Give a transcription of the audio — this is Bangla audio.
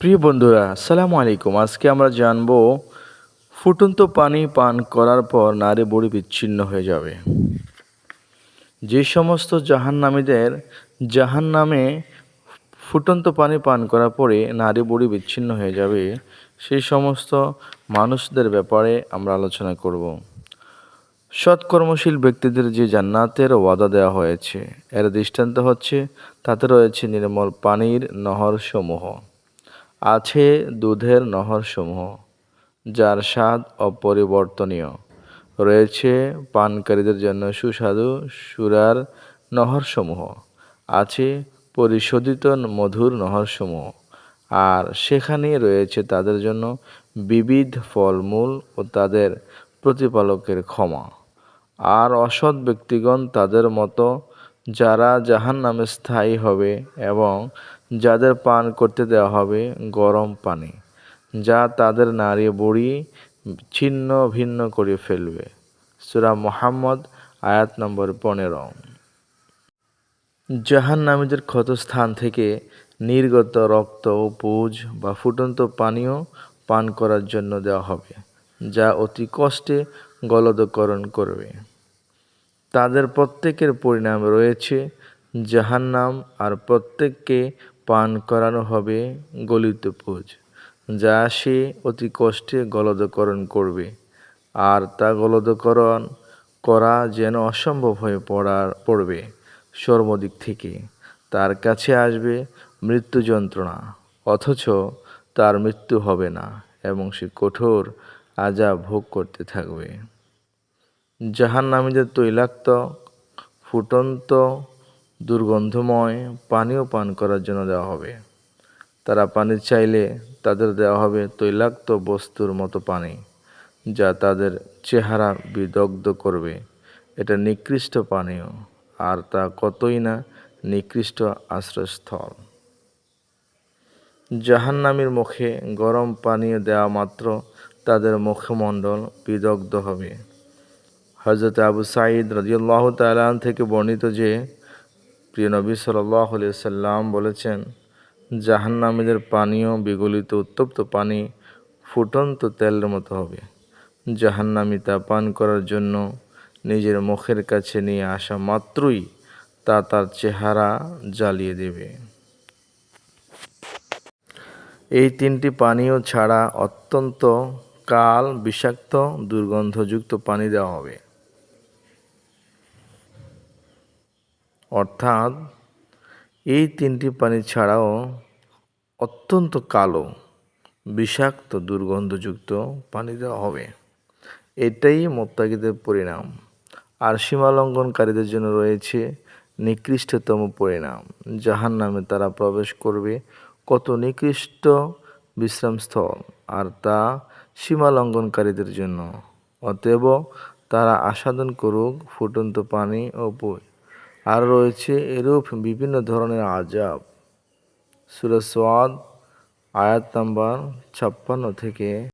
প্রিয় বন্ধুরা, আসসালামু আলাইকুম। আজকে আমরা জানবো ফুটন্ত পানি পান করার পর নাড়ি বুড়ি বিচ্ছিন্ন হয়ে যাবে। যে সমস্ত জাহান্নামীদের জাহান্নামে ফুটন্ত পানি পান করার পরে নাড়ি বুড়ি বিচ্ছিন্ন হয়ে যাবে, সেই সমস্ত মানুষদের ব্যাপারে আমরা আলোচনা করব। সৎকর্মশীল ব্যক্তিদের যে জান্নাতের ওয়াদা দেওয়া হয়েছে, এর দৃষ্টান্ত হচ্ছে তাতে রয়েছে নির্মল পানির নহরসমূহ, আছে দুধের নহরসমূহ যার স্বাদ অপরিবর্তনীয়, রয়েছে পানকারীদের জন্য সুস্বাদু সুরার নহরসমূহ, আছে পরিশোধিত মধুর নহরসমূহ, আর সেখানে রয়েছে তাদের জন্য বিবিধ ফলমূল ও তাদের প্রতিপালকের ক্ষমা। আর অসৎ ব্যক্তিগণ তাদের মতো, যারা জাহান্নামে স্থায়ী হবে এবং যাদের পান করতে দেওয়া হবে গরম পানি, যা তাদের নাড়ি বুড়ি ছিন্ন ভিন্ন করে ফেলবে। সূরা মুহাম্মদ আয়াত নম্বর 15। জাহান্নামীদের ক্ষতস্থান থেকে নির্গত রক্ত ও পুঁজ বা ফুটন্ত পানীয় পান করার জন্য দেওয়া হবে, যা অতি কষ্টে গলদকরণ করবে। তাদের প্রত্যেকের পরিণাম রয়েছে জাহান্নাম, আর প্রত্যেককে পান করানো হবে গলিত পুঁজ, যা সে অতি কষ্টে গলদকরণ করবে। আর তা গলদকরণ করা যেন অসম্ভব হয়ে পড়বে সর্বদিক থেকে। তার কাছে আসবে মৃত্যু যন্ত্রণা, অথচ তার মৃত্যু হবে না এবং সে কঠোর আযাব ভোগ করতে থাকবে। জাহান্নামীদের তৈলাক্ত ফুটন্ত দুর্গন্ধময় পানীয় পান করার জন্য দেওয়া হবে। তারা পানি চাইলে তাদের দেওয়া হবে তৈলাক্ত বস্তুর মতো পানি, যা তাদের চেহারা বিদগ্ধ করবে। এটা নিকৃষ্ট পানীয়, আর তা কতই না নিকৃষ্ট আশ্রয়স্থল। জাহান্নামীর মুখে গরম পানীয় দেওয়া মাত্র তাদের মুখমণ্ডল বিদগ্ধ হবে। হযরত আবু সাঈদ রাদিয়াল্লাহু তাআলা থেকে বর্ণিত যে প্রিয় নবী সাল্লাল্লাহু আলাইহি সাল্লাম বলেছেন, জাহান্নামীদের পানীয় বিগলিত উত্তপ্ত পানি ফুটন্ত তেলের মতো হবে। জাহান্নামী তা পান করার জন্য নিজের মুখের কাছে নিয়ে আসা মাত্রই তা তার চেহারা জ্বালিয়ে দেবে। এই তিনটি পানীয় ছাড়া অত্যন্ত কাল বিষাক্ত দুর্গন্ধযুক্ত পানি দেওয়া হবে। অর্থাৎ এই তিনটি পানি ছাড়াও অত্যন্ত কালো বিষাক্ত দুর্গন্ধযুক্ত পানি দেওয়া হবে। এটাই মুত্তাকিদের পরিণাম। আর সীমালঙ্ঘনকারীদের জন্য রয়েছে নিকৃষ্টতম পরিণাম। জাহান্নামে তারা প্রবেশ করবে কত নিকৃষ্ট বিশ্রামস্থল, আর তা সীমালঙ্ঘনকারীদের জন্য। অতএব তারা আস্বাদন করুক ফুটন্ত পানি ও পুঁজ। আর রয়েছে এরূপ বিভিন্ন ধরনের আযাব। সূরা সাদ আয়াত নাম্বার 56 থেকে